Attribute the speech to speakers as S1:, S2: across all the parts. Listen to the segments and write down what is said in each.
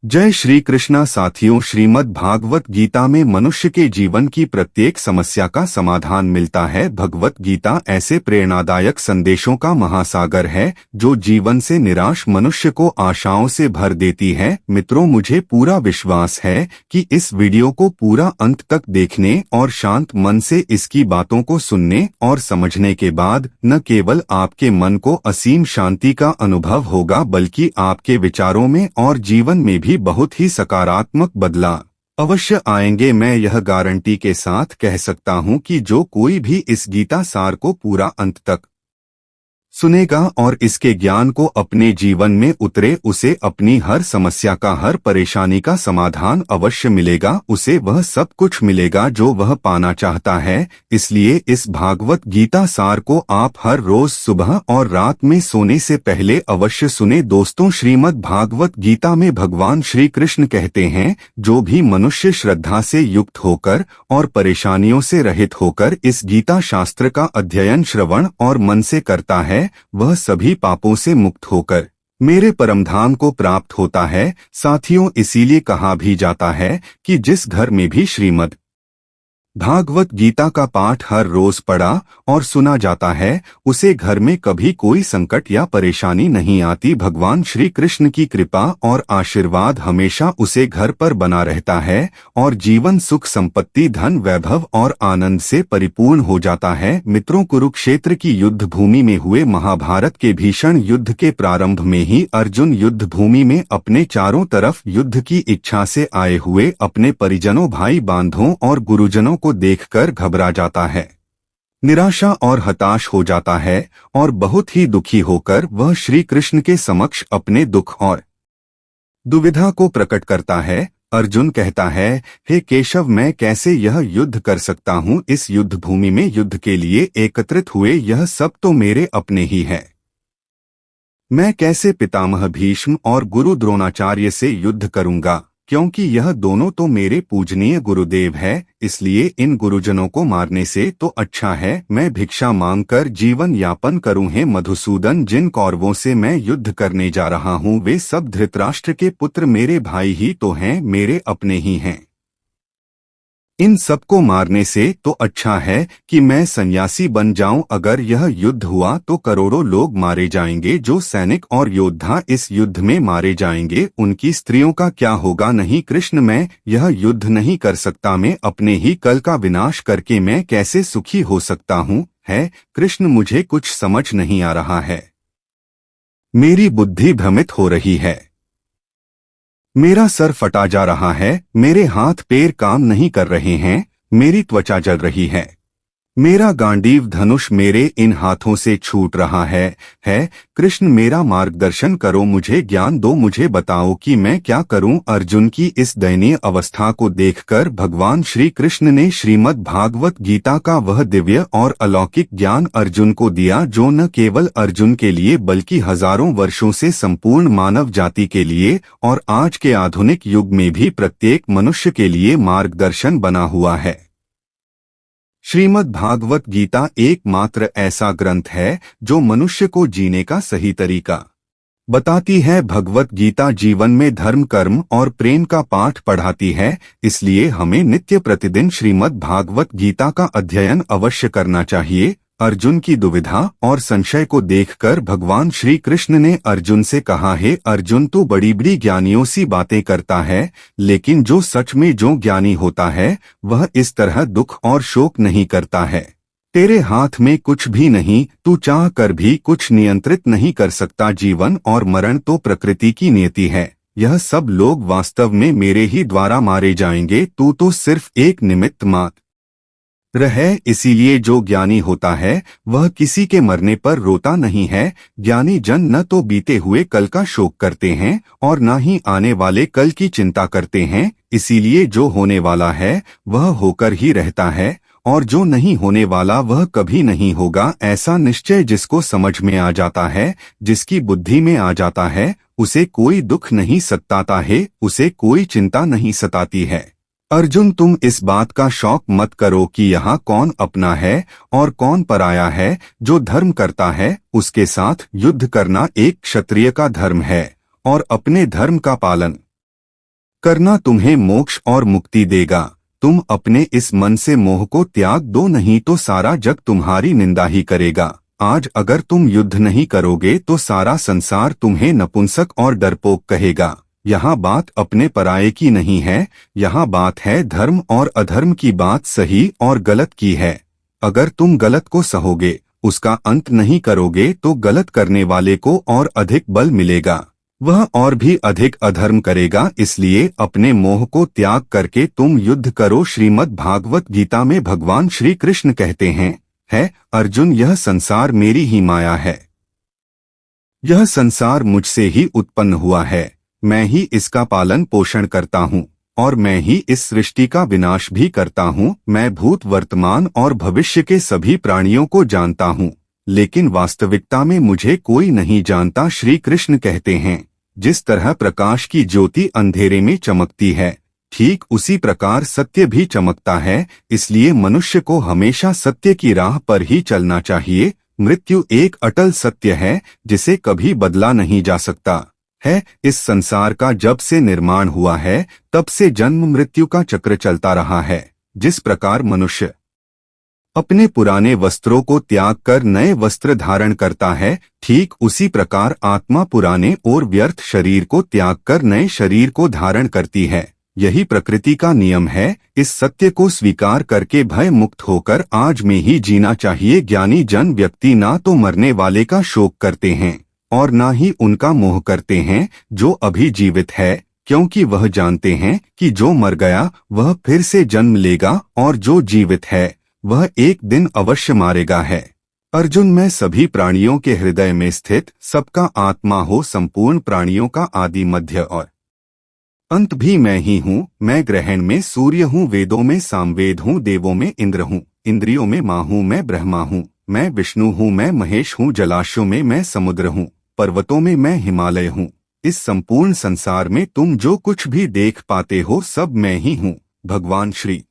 S1: जय श्री कृष्णा साथियों। श्रीमद् भागवत गीता में मनुष्य के जीवन की प्रत्येक समस्या का समाधान मिलता है। भगवत गीता ऐसे प्रेरणादायक संदेशों का महासागर है जो जीवन से निराश मनुष्य को आशाओं से भर देती है। मित्रों, मुझे पूरा विश्वास है कि इस वीडियो को पूरा अंत तक देखने और शांत मन से इसकी बातों को सुनने और समझने के बाद न केवल आपके मन को असीम शांति का अनुभव होगा बल्कि आपके विचारों में और जीवन में भी बहुत ही सकारात्मक बदलाव अवश्य आएंगे। मैं यह गारंटी के साथ कह सकता हूं कि जो कोई भी इस गीता सार को पूरा अंत तक सुनेगा और इसके ज्ञान को अपने जीवन में उतरे, उसे अपनी हर समस्या का, हर परेशानी का समाधान अवश्य मिलेगा। उसे वह सब कुछ मिलेगा जो वह पाना चाहता है। इसलिए इस भागवत गीता सार को आप हर रोज सुबह और रात में सोने से पहले अवश्य सुने। दोस्तों, श्रीमद् भागवत गीता में भगवान श्री कृष्ण कहते हैं, जो भी मनुष्य श्रद्धा से युक्त होकर और परेशानियों से रहित होकर इस गीता शास्त्र का अध्ययन, श्रवण और मन से करता है, वह सभी पापों से मुक्त होकर मेरे परमधाम को प्राप्त होता है। साथियों, इसीलिए कहा भी जाता है कि जिस घर में भी श्रीमद् भागवत गीता का पाठ हर रोज पढ़ा और सुना जाता है, उसे घर में कभी कोई संकट या परेशानी नहीं आती। भगवान श्री कृष्ण की कृपा और आशीर्वाद हमेशा उसे घर पर बना रहता है और जीवन सुख, संपत्ति, धन, वैभव और आनंद से परिपूर्ण हो जाता है। मित्रों, कुरुक्षेत्र की युद्ध भूमि में हुए महाभारत के भीषण युद्ध के प्रारंभ में ही अर्जुन युद्ध भूमि में अपने चारों तरफ युद्ध की इच्छा से आए हुए अपने परिजनों, भाई बांधों और गुरुजनों को देखकर घबरा जाता है, निराशा और हताश हो जाता है और बहुत ही दुखी होकर वह श्री कृष्ण के समक्ष अपने दुख और दुविधा को प्रकट करता है। अर्जुन कहता है, हे केशव, मैं कैसे यह युद्ध कर सकता हूँ? इस युद्ध भूमि में युद्ध के लिए एकत्रित हुए यह सब तो मेरे अपने ही हैं। मैं कैसे पितामह भीष्म और गुरु द्रोणाचार्य से युद्ध करूंगा, क्योंकि यह दोनों तो मेरे पूजनीय गुरुदेव है। इसलिए इन गुरुजनों को मारने से तो अच्छा है मैं भिक्षा मांगकर जीवन यापन करूं। हे मधुसूदन, जिन कौरवों से मैं युद्ध करने जा रहा हूं वे सब धृतराष्ट्र के पुत्र मेरे भाई ही तो हैं, मेरे अपने ही हैं। इन सबको मारने से तो अच्छा है कि मैं सन्यासी बन जाऊं। अगर यह युद्ध हुआ तो करोड़ों लोग मारे जाएंगे। जो सैनिक और योद्धा इस युद्ध में मारे जाएंगे उनकी स्त्रियों का क्या होगा? नहीं कृष्ण, मैं यह युद्ध नहीं कर सकता। मैं अपने ही कल का विनाश करके मैं कैसे सुखी हो सकता हूँ? है कृष्ण, मुझे कुछ समझ नहीं आ रहा है। मेरी बुद्धि भ्रमित हो रही है, मेरा सर फटा जा रहा है, मेरे हाथ पैर काम नहीं कर रहे हैं, मेरी त्वचा जल रही है, मेरा गांडीव धनुष मेरे इन हाथों से छूट रहा है कृष्ण, मेरा मार्गदर्शन करो, मुझे ज्ञान दो, मुझे बताओ कि मैं क्या करूं? अर्जुन की इस दयनीय अवस्था को देखकर भगवान श्री कृष्ण ने श्रीमद् भागवत गीता का वह दिव्य और अलौकिक ज्ञान अर्जुन को दिया जो न केवल अर्जुन के लिए बल्कि हजारों वर्षों से संपूर्ण मानव जाति के लिए और आज के आधुनिक युग में भी प्रत्येक मनुष्य के लिए मार्गदर्शन बना हुआ है। श्रीमद् भागवत गीता एकमात्र ऐसा ग्रंथ है जो मनुष्य को जीने का सही तरीका बताती है। भगवत गीता जीवन में धर्म, कर्म और प्रेम का पाठ पढ़ाती है। इसलिए हमें नित्य प्रतिदिन श्रीमद् भागवत गीता का अध्ययन अवश्य करना चाहिए। अर्जुन की दुविधा और संशय को देखकर भगवान श्री कृष्ण ने अर्जुन से कहा, हे अर्जुन, तू बड़ी बड़ी ज्ञानियों सी बातें करता है, लेकिन जो सच में जो ज्ञानी होता है वह इस तरह दुख और शोक नहीं करता है। तेरे हाथ में कुछ भी नहीं, तू चाह कर भी कुछ नियंत्रित नहीं कर सकता। जीवन और मरण तो प्रकृति की नियति है, यह सब लोग वास्तव में मेरे ही द्वारा मारे जाएंगे। तू तो सिर्फ एक निमित्त मात्र है। इसीलिए जो ज्ञानी होता है वह किसी के मरने पर रोता नहीं है। ज्ञानी जन न तो बीते हुए कल का शोक करते हैं और न ही आने वाले कल की चिंता करते हैं। इसीलिए जो होने वाला है वह होकर ही रहता है और जो नहीं होने वाला वह कभी नहीं होगा। ऐसा निश्चय जिसको समझ में आ जाता है, जिसकी बुद्धि में आ जाता है, उसे कोई दुख नहीं सताता है, उसे कोई चिंता नहीं सताती है। अर्जुन, तुम इस बात का शौक मत करो कि यहाँ कौन अपना है और कौन पराया है। जो धर्म करता है उसके साथ युद्ध करना एक क्षत्रिय का धर्म है और अपने धर्म का पालन करना तुम्हें मोक्ष और मुक्ति देगा। तुम अपने इस मन से मोह को त्याग दो, नहीं तो सारा जग तुम्हारी निंदा ही करेगा। आज अगर तुम युद्ध नहीं करोगे तो सारा संसार तुम्हें नपुंसक और डरपोक कहेगा। यहाँ बात अपने पराये की नहीं है, यहाँ बात है धर्म और अधर्म की, बात सही और गलत की है। अगर तुम गलत को सहोगे, उसका अंत नहीं करोगे तो गलत करने वाले को और अधिक बल मिलेगा, वह और भी अधिक अधर्म करेगा। इसलिए अपने मोह को त्याग करके तुम युद्ध करो। श्रीमद् भागवत गीता में भगवान श्री कृष्ण कहते हैं, है अर्जुन, यह संसार मेरी ही माया है। यह संसार मुझसे ही उत्पन्न हुआ है, मैं ही इसका पालन पोषण करता हूँ और मैं ही इस सृष्टि का विनाश भी करता हूँ। मैं भूत, वर्तमान और भविष्य के सभी प्राणियों को जानता हूँ, लेकिन वास्तविकता में मुझे कोई नहीं जानता। श्री कृष्ण कहते हैं, जिस तरह प्रकाश की ज्योति अंधेरे में चमकती है, ठीक उसी प्रकार सत्य भी चमकता है। इसलिए मनुष्य को हमेशा सत्य की राह पर ही चलना चाहिए। मृत्यु एक अटल सत्य है जिसे कभी बदला नहीं जा सकता है। इस संसार का जब से निर्माण हुआ है तब से जन्म मृत्यु का चक्र चलता रहा है। जिस प्रकार मनुष्य अपने पुराने वस्त्रों को त्याग कर नए वस्त्र धारण करता है, ठीक उसी प्रकार आत्मा पुराने और व्यर्थ शरीर को त्याग कर नए शरीर को धारण करती है। यही प्रकृति का नियम है। इस सत्य को स्वीकार करके भय मुक्त होकर आज में ही जीना चाहिए। ज्ञानी जन व्यक्ति ना तो मरने वाले का शोक करते हैं और ना ही उनका मोह करते हैं जो अभी जीवित है, क्योंकि वह जानते हैं कि जो मर गया वह फिर से जन्म लेगा और जो जीवित है वह एक दिन अवश्य मारेगा है। अर्जुन, मैं सभी प्राणियों के हृदय में स्थित सबका आत्मा हो, संपूर्ण प्राणियों का आदि मध्य और अंत भी मैं ही हूँ। मैं ग्रहण में सूर्य हूँ, वेदों में सामवेद हूँ, देवों में इंद्र हूँ, इंद्रियों में माँ हूँ, मैं ब्रह्मा हूँ, मैं विष्णु हूँ, मैं महेश हूँ, जलाशयों में मैं समुद्र हूँ, पर्वतों में मैं हिमालय हूँ। इस संपूर्ण संसार में तुम जो कुछ भी देख पाते हो सब मैं ही हूँ। भगवान श्री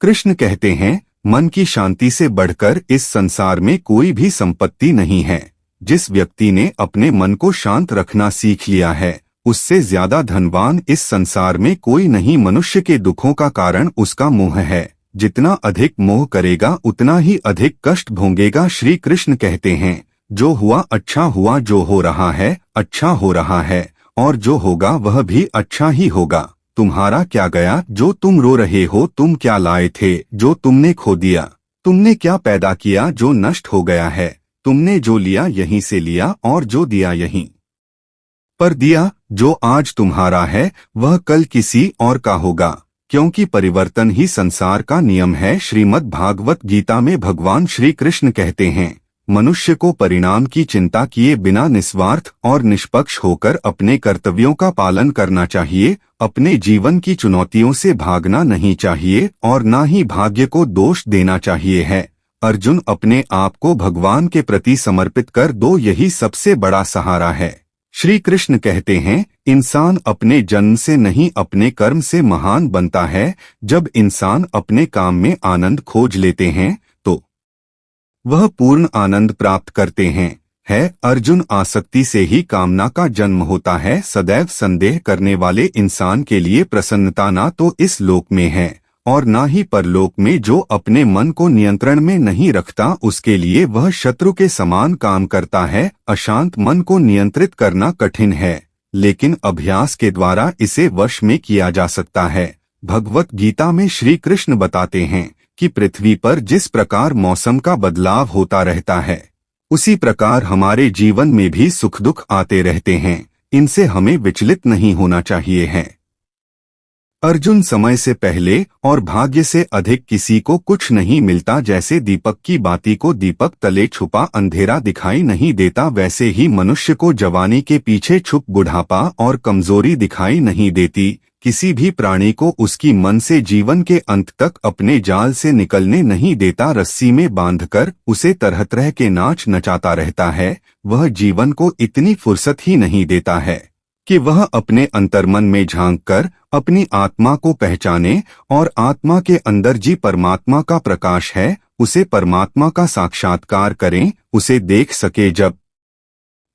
S1: कृष्ण कहते हैं, मन की शांति से बढ़कर इस संसार में कोई भी संपत्ति नहीं है। जिस व्यक्ति ने अपने मन को शांत रखना सीख लिया है, उससे ज्यादा धनवान इस संसार में कोई नहीं। मनुष्य के दुखों का कारण उसका मोह है। जितना अधिक मोह करेगा उतना ही अधिक कष्ट भोगेगा। श्री कृष्ण कहते हैं, जो हुआ अच्छा हुआ, जो हो रहा है अच्छा हो रहा है और जो होगा वह भी अच्छा ही होगा। तुम्हारा क्या गया जो तुम रो रहे हो? तुम क्या लाए थे जो तुमने खो दिया? तुमने क्या पैदा किया जो नष्ट हो गया है? तुमने जो लिया यहीं से लिया और जो दिया यहीं पर दिया। जो आज तुम्हारा है वह कल किसी और का होगा, क्योंकि परिवर्तन ही संसार का नियम है। श्रीमद् भागवत गीता में भगवान श्री कृष्ण कहते हैं, मनुष्य को परिणाम की चिंता किए बिना निस्वार्थ और निष्पक्ष होकर अपने कर्तव्यों का पालन करना चाहिए। अपने जीवन की चुनौतियों से भागना नहीं चाहिए और ना ही भाग्य को दोष देना चाहिए है। अर्जुन, अपने आप को भगवान के प्रति समर्पित कर दो, यही सबसे बड़ा सहारा है। श्री कृष्ण कहते हैं, इंसान अपने जन्म से नहीं अपने कर्म से महान बनता है। जब इंसान अपने काम में आनंद खोज लेते हैं तो वह पूर्ण आनंद प्राप्त करते हैं। है अर्जुन, आसक्ति से ही कामना का जन्म होता है। सदैव संदेह करने वाले इंसान के लिए प्रसन्नता ना तो इस लोक में है और ना ही परलोक में। जो अपने मन को नियंत्रण में नहीं रखता उसके लिए वह शत्रु के समान काम करता है। अशांत मन को नियंत्रित करना कठिन है, लेकिन अभ्यास के द्वारा इसे वश में किया जा सकता है। भगवत गीता में श्री कृष्ण बताते हैं कि पृथ्वी पर जिस प्रकार मौसम का बदलाव होता रहता है, उसी प्रकार हमारे जीवन में भी सुख दुख आते रहते हैं। इनसे हमें विचलित नहीं होना चाहिए है। अर्जुन, समय से पहले और भाग्य से अधिक किसी को कुछ नहीं मिलता। जैसे दीपक की बाती को दीपक तले छुपा अंधेरा दिखाई नहीं देता, वैसे ही मनुष्य को जवानी के पीछे छुप बुढ़ापा और कमजोरी दिखाई नहीं देती। किसी भी प्राणी को उसकी मन से जीवन के अंत तक अपने जाल से निकलने नहीं देता। रस्सी में बांधकर उसे तरह तरह के नाच नचाता रहता है। वह जीवन को इतनी फुर्सत ही नहीं देता है कि वह अपने अंतर्मन में झांककर अपनी आत्मा को पहचाने और आत्मा के अंदर जी परमात्मा का प्रकाश है, उसे परमात्मा का साक्षात्कार करें, उसे देख सके। जब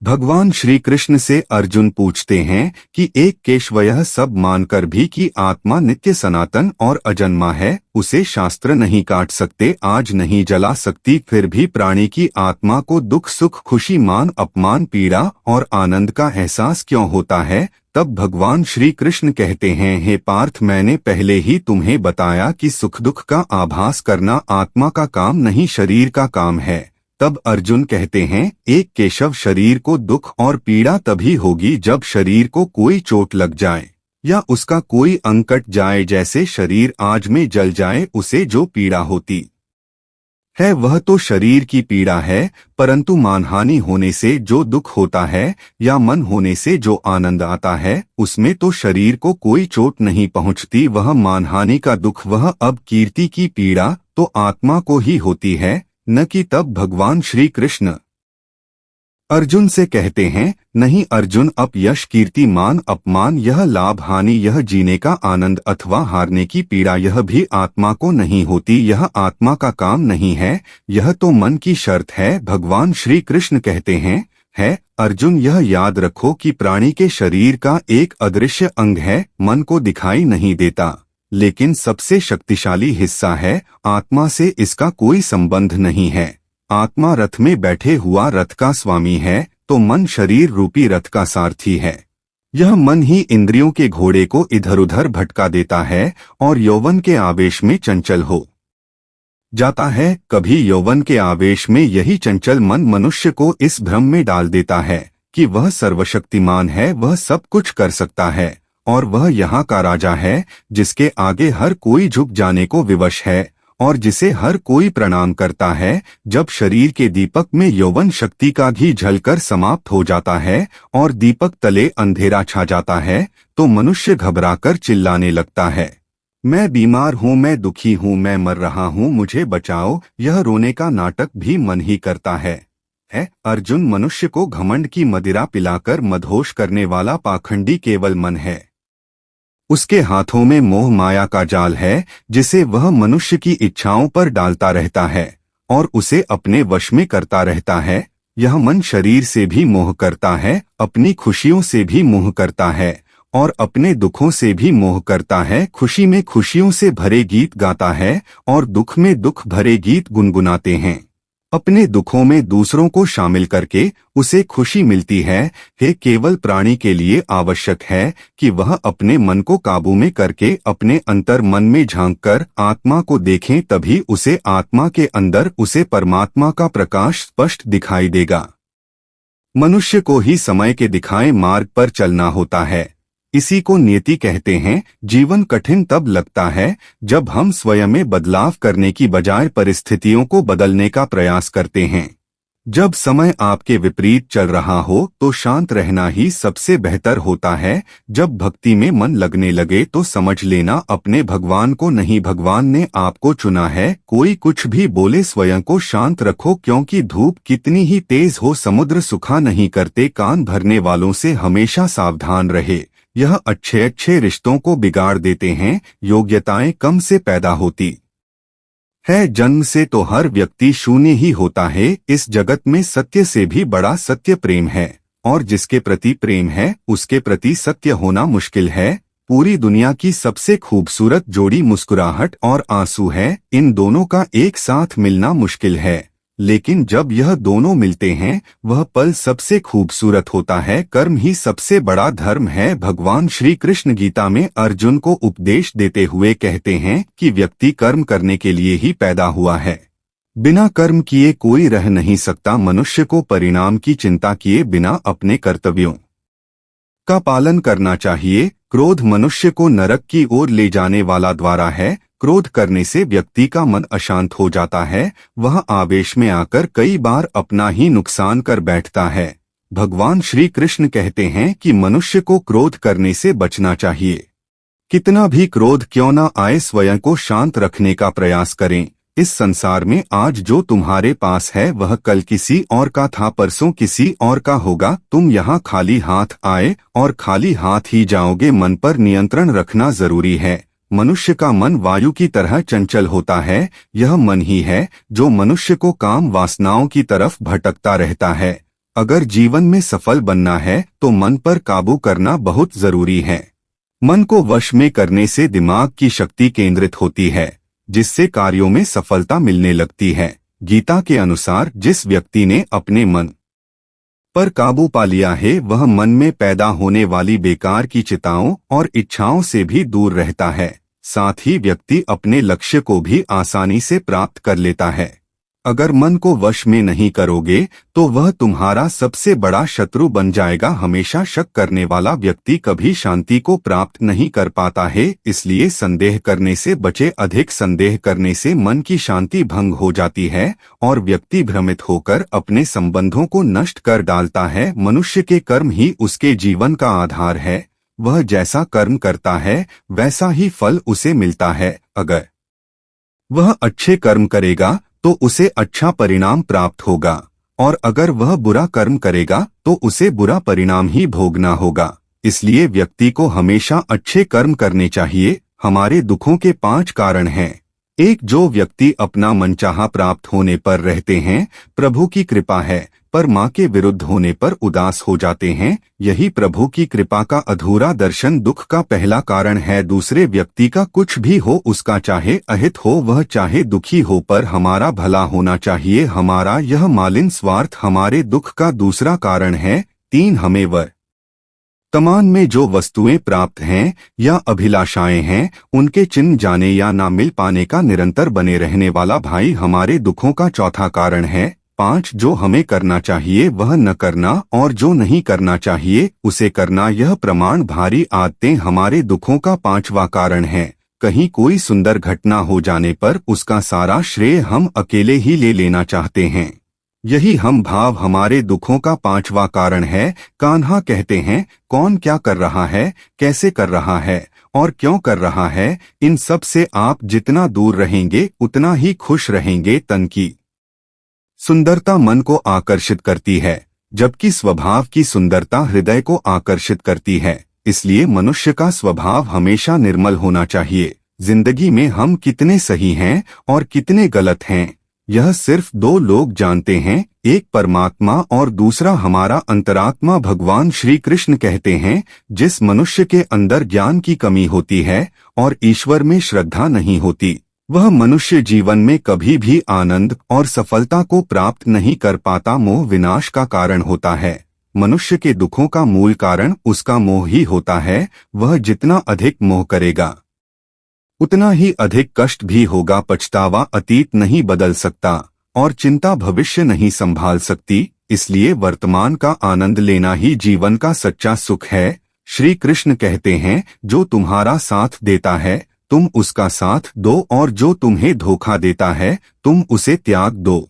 S1: भगवान श्री कृष्ण से अर्जुन पूछते हैं कि एक केशव यह सब मानकर भी कि आत्मा नित्य सनातन और अजन्मा है, उसे शास्त्र नहीं काट सकते, आग नहीं जला सकती, फिर भी प्राणी की आत्मा को दुख सुख खुशी मान अपमान पीड़ा और आनंद का एहसास क्यों होता है। तब भगवान श्री कृष्ण कहते हैं, हे पार्थ, मैंने पहले ही तुम्हें बताया कि सुख दुख का आभास करना आत्मा का काम नहीं, शरीर का काम है। तब अर्जुन कहते हैं, एक केशव, शरीर को दुख और पीड़ा तभी होगी जब शरीर को कोई चोट लग जाए या उसका कोई अंग कट जाए, जैसे शरीर आग में जल जाए उसे जो पीड़ा होती है वह तो शरीर की पीड़ा है, परंतु मानहानि होने से जो दुख होता है या मन होने से जो आनंद आता है उसमें तो शरीर को कोई चोट नहीं पहुंचती, वह मानहानि का दुख, वह अब कीर्ति की पीड़ा तो आत्मा को ही होती है, न कि तब भगवान श्री कृष्ण अर्जुन से कहते हैं, नहीं अर्जुन, अपयश कीर्ति मान अपमान, यह लाभ हानि, यह जीने का आनंद अथवा हारने की पीड़ा, यह भी आत्मा को नहीं होती, यह आत्मा का काम नहीं है, यह तो मन की शर्त है। भगवान श्री कृष्ण कहते हैं, है अर्जुन, यह याद रखो कि प्राणी के शरीर का एक अदृश्य अंग है, मन को दिखाई नहीं देता, लेकिन सबसे शक्तिशाली हिस्सा है, आत्मा से इसका कोई संबंध नहीं है। आत्मा रथ में बैठे हुआ रथ का स्वामी है, तो मन शरीर रूपी रथ का सारथी है। यह मन ही इंद्रियों के घोड़े को इधर उधर भटका देता है और यौवन के आवेश में चंचल हो जाता है। कभी यौवन के आवेश में यही चंचल मन मनुष्य को इस भ्रम में डाल देता है कि वह सर्वशक्तिमान है, वह सब कुछ कर सकता है और वह यहाँ का राजा है, जिसके आगे हर कोई झुक जाने को विवश है और जिसे हर कोई प्रणाम करता है। जब शरीर के दीपक में यौवन शक्ति का घी झलकर समाप्त हो जाता है और दीपक तले अंधेरा छा जाता है, तो मनुष्य घबराकर चिल्लाने लगता है, मैं बीमार हूँ, मैं दुखी हूँ, मैं मर रहा हूँ, मुझे बचाओ। यह रोने का नाटक भी मन ही करता है। अर्जुन, मनुष्य को घमंड की मदिरा पिलाकर मदहोश करने वाला पाखंडी केवल मन है। उसके हाथों में मोह माया का जाल है, जिसे वह मनुष्य की इच्छाओं पर डालता रहता है और उसे अपने वश में करता रहता है। यह मन शरीर से भी मोह करता है, अपनी खुशियों से भी मोह करता है और अपने दुखों से भी मोह करता है। खुशी में खुशियों से भरे गीत गाता है और दुख में दुख भरे गीत गुनगुनाते हैं। अपने दुखों में दूसरों को शामिल करके उसे खुशी मिलती है। हे केवल प्राणी के लिए आवश्यक है कि वह अपने मन को काबू में करके अपने अंतर मन में झांककर आत्मा को देखें, तभी उसे आत्मा के अंदर उसे परमात्मा का प्रकाश स्पष्ट दिखाई देगा। मनुष्य को ही समय के दिखाए मार्ग पर चलना होता है। इसी को नियति कहते हैं। जीवन कठिन तब लगता है जब हम स्वयं में बदलाव करने की बजाय परिस्थितियों को बदलने का प्रयास करते हैं। जब समय आपके विपरीत चल रहा हो तो शांत रहना ही सबसे बेहतर होता है। जब भक्ति में मन लगने लगे तो समझ लेना अपने भगवान को नहीं, भगवान ने आपको चुना है। कोई कुछ भी बोले स्वयं को शांत रखो, क्योंकि धूप कितनी ही तेज हो समुद्र सुखा नहीं करते। कान भरने वालों से हमेशा सावधान रहे, यह अच्छे अच्छे रिश्तों को बिगाड़ देते हैं। योग्यताएं कम से पैदा होती है, जन्म से तो हर व्यक्ति शून्य ही होता है। इस जगत में सत्य से भी बड़ा सत्य प्रेम है, और जिसके प्रति प्रेम है उसके प्रति सत्य होना मुश्किल है। पूरी दुनिया की सबसे खूबसूरत जोड़ी मुस्कुराहट और आंसू है। इन दोनों का एक साथ मिलना मुश्किल है, लेकिन जब यह दोनों मिलते हैं वह पल सबसे खूबसूरत होता है। कर्म ही सबसे बड़ा धर्म है। भगवान श्री कृष्ण गीता में अर्जुन को उपदेश देते हुए कहते हैं कि व्यक्ति कर्म करने के लिए ही पैदा हुआ है, बिना कर्म किए कोई रह नहीं सकता। मनुष्य को परिणाम की चिंता किए बिना अपने कर्तव्यों का पालन करना चाहिए। क्रोध मनुष्य को नरक की ओर ले जाने वाला द्वारा है। क्रोध करने से व्यक्ति का मन अशांत हो जाता है, वह आवेश में आकर कई बार अपना ही नुकसान कर बैठता है। भगवान श्री कृष्ण कहते हैं कि मनुष्य को क्रोध करने से बचना चाहिए। कितना भी क्रोध क्यों न आए, स्वयं को शांत रखने का प्रयास करें। इस संसार में आज जो तुम्हारे पास है वह कल किसी और का था, परसों किसी और का होगा। तुम यहाँ खाली हाथ आए और खाली हाथ ही जाओगे। मन पर नियंत्रण रखना जरूरी है। मनुष्य का मन वायु की तरह चंचल होता है। यह मन ही है जो मनुष्य को काम वासनाओं की तरफ भटकता रहता है। अगर जीवन में सफल बनना है तो मन पर काबू करना बहुत जरूरी है। मन को वश में करने से दिमाग की शक्ति केंद्रित होती है, जिससे कार्यों में सफलता मिलने लगती है। गीता के अनुसार जिस व्यक्ति ने अपने मन पर काबू पा लिया है वह मन में पैदा होने वाली बेकार की चिंताओं और इच्छाओं से भी दूर रहता है। साथ ही व्यक्ति अपने लक्ष्य को भी आसानी से प्राप्त कर लेता है। अगर मन को वश में नहीं करोगे तो वह तुम्हारा सबसे बड़ा शत्रु बन जाएगा। हमेशा शक करने वाला व्यक्ति कभी शांति को प्राप्त नहीं कर पाता है, इसलिए संदेह करने से बचे। अधिक संदेह करने से मन की शांति भंग हो जाती है और व्यक्ति भ्रमित होकर अपने संबंधों को नष्ट कर डालता है। मनुष्य के कर्म ही उसके जीवन का आधार है। वह जैसा कर्म करता है वैसा ही फल उसे मिलता है। अगर वह अच्छे कर्म करेगा तो उसे अच्छा परिणाम प्राप्त होगा, और अगर वह बुरा कर्म करेगा तो उसे बुरा परिणाम ही भोगना होगा। इसलिए व्यक्ति को हमेशा अच्छे कर्म करने चाहिए। हमारे दुखों के 5 कारण हैं। 1, जो व्यक्ति अपना मनचाहा प्राप्त होने पर रहते हैं, प्रभु की कृपा है, पर माँ के विरुद्ध होने पर उदास हो जाते हैं। यही प्रभु की कृपा का अधूरा दर्शन दुख का पहला कारण है। दूसरे व्यक्ति का कुछ भी हो, उसका चाहे अहित हो, वह चाहे दुखी हो, पर हमारा भला होना चाहिए। हमारा यह मालिन स्वार्थ हमारे दुख का दूसरा कारण है। 3, हमें वर्तमान में जो वस्तुएं प्राप्त हैं या अभिलाषाएं हैं, उनके चिन्ह जाने या ना मिल पाने का निरंतर बने रहने वाला भाई हमारे दुखों का चौथा कारण है। 5, जो हमें करना चाहिए वह न करना और जो नहीं करना चाहिए उसे करना, यह प्रमाण भारी आदतें हमारे दुखों का 5वां कारण है। कहीं कोई सुंदर घटना हो जाने पर उसका सारा श्रेय हम अकेले ही ले लेना चाहते हैं। यही हम भाव हमारे दुखों का 5वां कारण है। कान्हा कहते हैं, कौन क्या कर रहा है, कैसे कर रहा है और क्यों कर रहा है, इन सब से आप जितना दूर रहेंगे उतना ही खुश रहेंगे। तन की सुंदरता मन को आकर्षित करती है, जबकि स्वभाव की सुंदरता हृदय को आकर्षित करती है। इसलिए मनुष्य का स्वभाव हमेशा निर्मल होना चाहिए। जिंदगी में हम कितने सही हैं और कितने गलत हैं, यह सिर्फ 2 लोग जानते हैं, एक परमात्मा और दूसरा हमारा अंतरात्मा। भगवान श्री कृष्ण कहते हैं, जिस मनुष्य के अंदर ज्ञान की कमी होती है और ईश्वर में श्रद्धा नहीं होती, वह मनुष्य जीवन में कभी भी आनंद और सफलता को प्राप्त नहीं कर पाता। मोह विनाश का कारण होता है। मनुष्य के दुखों का मूल कारण उसका मोह ही होता है। वह जितना अधिक मोह करेगा उतना ही अधिक कष्ट भी होगा। पछतावा अतीत नहीं बदल सकता और चिंता भविष्य नहीं संभाल सकती। इसलिए वर्तमान का आनंद लेना ही जीवन का सच्चा सुख है। श्री कृष्ण कहते हैं, जो तुम्हारा साथ देता है तुम उसका साथ दो, और जो तुम्हें धोखा देता है तुम उसे त्याग दो।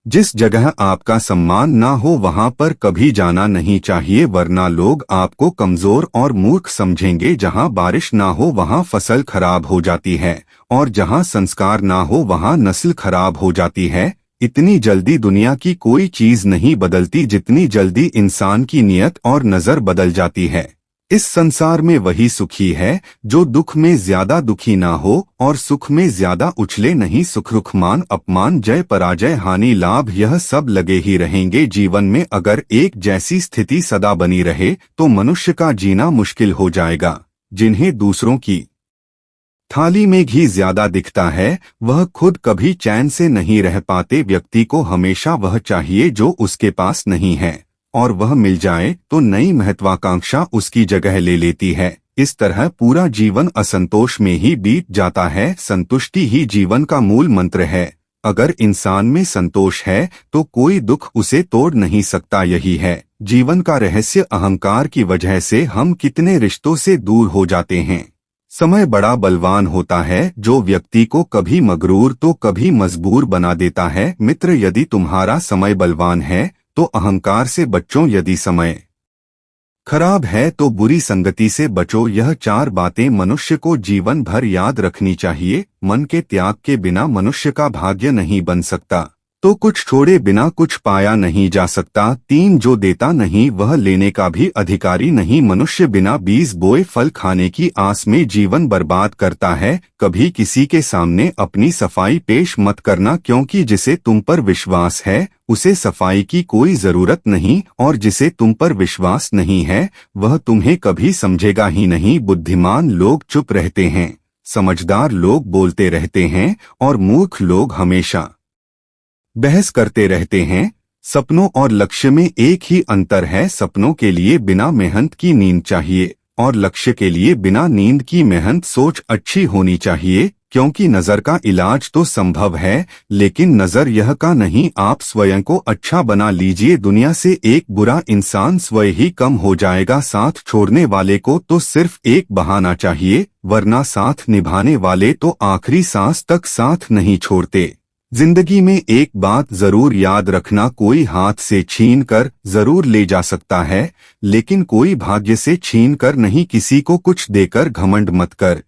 S1: जिस जगह आपका सम्मान ना हो वहां पर कभी जाना नहीं चाहिए, वरना लोग आपको कमजोर और मूर्ख समझेंगे। जहां बारिश ना हो वहां फसल खराब हो जाती है, और जहां संस्कार ना हो वहां नस्ल खराब हो जाती है। इतनी जल्दी दुनिया की कोई चीज नहीं बदलती जितनी जल्दी इंसान की नियत और नजर बदल जाती है। इस संसार में वही सुखी है जो दुख में ज्यादा दुखी ना हो और सुख में ज्यादा उछले नहीं। सुख रुख मान अपमान, जय पराजय, हानि लाभ, यह सब लगे ही रहेंगे। जीवन में अगर एक जैसी स्थिति सदा बनी रहे तो मनुष्य का जीना मुश्किल हो जाएगा। जिन्हें दूसरों की थाली में घी ज्यादा दिखता है वह खुद कभी चैन से नहीं रह पाते। व्यक्ति को हमेशा वह चाहिए जो उसके पास नहीं है, और वह मिल जाए तो नई महत्वाकांक्षा उसकी जगह ले लेती है। इस तरह पूरा जीवन असंतोष में ही बीत जाता है। संतुष्टि ही जीवन का मूल मंत्र है। अगर इंसान में संतोष है तो कोई दुख उसे तोड़ नहीं सकता। यही है जीवन का रहस्य। अहंकार की वजह से हम कितने रिश्तों से दूर हो जाते हैं। समय बड़ा बलवान होता है जो व्यक्ति को कभी मगरूर तो कभी मजबूर बना देता है। मित्र, यदि तुम्हारा समय बलवान है तो अहंकार से बचो, यदि समय खराब है तो बुरी संगति से बचो। यह 4 बातें मनुष्य को जीवन भर याद रखनी चाहिए। मन के त्याग के बिना मनुष्य का भाग्य नहीं बन सकता। तो कुछ छोड़े बिना कुछ पाया नहीं जा सकता। 3 जो देता नहीं वह लेने का भी अधिकारी नहीं। मनुष्य बिना बीज बोए फल खाने की आस में जीवन बर्बाद करता है। कभी किसी के सामने अपनी सफाई पेश मत करना, क्योंकि जिसे तुम पर विश्वास है उसे सफाई की कोई जरूरत नहीं, और जिसे तुम पर विश्वास नहीं है वह तुम्हें कभी समझेगा ही नहीं। बुद्धिमान लोग चुप रहते हैं, समझदार लोग बोलते रहते हैं, और मूर्ख लोग हमेशा बहस करते रहते हैं। सपनों और लक्ष्य में एक ही अंतर है। सपनों के लिए बिना मेहनत की नींद चाहिए, और लक्ष्य के लिए बिना नींद की मेहनत सोच अच्छी होनी चाहिए। क्योंकि नजर का इलाज तो संभव है, लेकिन नजर यह का नहीं। आप स्वयं को अच्छा बना लीजिए। दुनिया से एक बुरा इंसान स्वयं ही कम हो जाएगा। साथ छोड़ने वाले को तो सिर्फ एक बहाना चाहिए, वरना साथ निभाने वाले तो आखिरी सांस तक साथ नहीं छोड़ते। जिंदगी में एक बात जरूर याद रखना, कोई हाथ से छीन कर जरूर ले जा सकता है, लेकिन कोई भाग्य से छीन कर नहीं। किसी को कुछ देकर घमंड मत कर।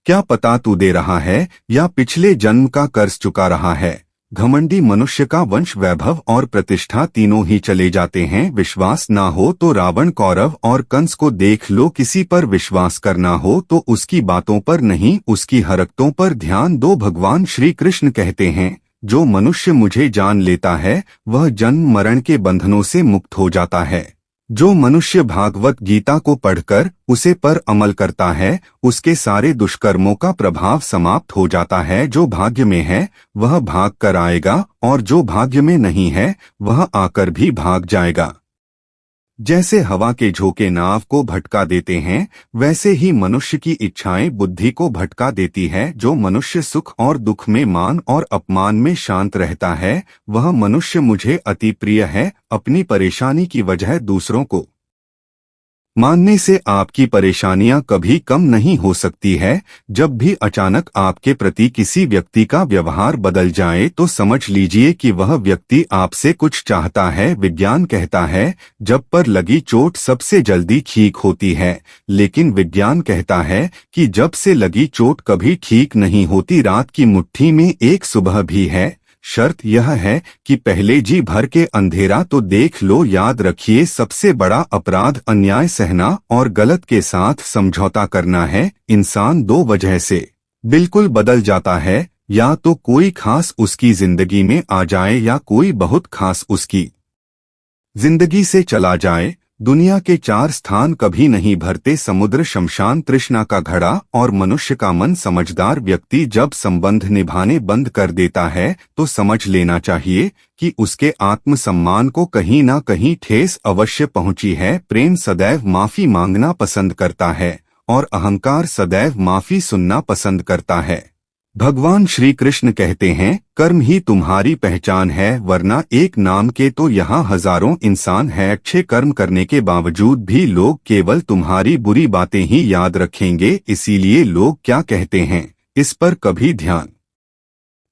S1: क्या पता तू दे रहा है या पिछले जन्म का कर्ज चुका रहा है। घमंडी मनुष्य का वंश, वैभव और प्रतिष्ठा तीनों ही चले जाते हैं। विश्वास ना हो तो रावण, कौरव और कंस को देख लो। किसी पर विश्वास करना हो तो उसकी बातों पर नहीं, उसकी हरकतों पर ध्यान दो। भगवान श्री कृष्ण कहते हैं, जो मनुष्य मुझे जान लेता है वह जन्म मरण के बंधनों से मुक्त हो जाता है। जो मनुष्य भागवत गीता को पढ़कर उसे पर अमल करता है उसके सारे दुष्कर्मों का प्रभाव समाप्त हो जाता है। जो भाग्य में है वह भाग कर आएगा, और जो भाग्य में नहीं है वह आकर भी भाग जाएगा। जैसे हवा के झोंके नाव को भटका देते हैं, वैसे ही मनुष्य की इच्छाएं बुद्धि को भटका देती है। जो मनुष्य सुख और दुख में, मान और अपमान में शांत रहता है वह मनुष्य मुझे अति प्रिय है। अपनी परेशानी की वजह दूसरों को मानने से आपकी परेशानियां कभी कम नहीं हो सकती है। जब भी अचानक आपके प्रति किसी व्यक्ति का व्यवहार बदल जाए तो समझ लीजिए कि वह व्यक्ति आपसे कुछ चाहता है। विज्ञान कहता है जब पर लगी चोट सबसे जल्दी ठीक होती है, लेकिन विज्ञान कहता है कि जब से लगी चोट कभी ठीक नहीं होती। रात की मुट्ठी में एक सुबह भी है। शर्त यह है कि पहले जी भर के अंधेरा तो देख लो। याद रखिए, सबसे बड़ा अपराध अन्याय सहना और गलत के साथ समझौता करना है। इंसान 2 वजह से बिल्कुल बदल जाता है, या तो कोई खास उसकी जिंदगी में आ जाए या कोई बहुत खास उसकी जिंदगी से चला जाए। दुनिया के 4 स्थान कभी नहीं भरते, समुद्र, शमशान, तृष्णा का घड़ा और मनुष्य का मन। समझदार व्यक्ति जब संबंध निभाने बंद कर देता है तो समझ लेना चाहिए कि उसके आत्मसम्मान को कहीं ना कहीं ठेस अवश्य पहुंची है। प्रेम सदैव माफी मांगना पसंद करता है, और अहंकार सदैव माफी सुनना पसंद करता है। भगवान श्री कृष्ण कहते हैं, कर्म ही तुम्हारी पहचान है, वरना एक नाम के तो यहाँ हजारों इंसान है। अच्छे कर्म करने के बावजूद भी लोग केवल तुम्हारी बुरी बातें ही याद रखेंगे। इसीलिए लोग क्या कहते हैं इस पर कभी ध्यान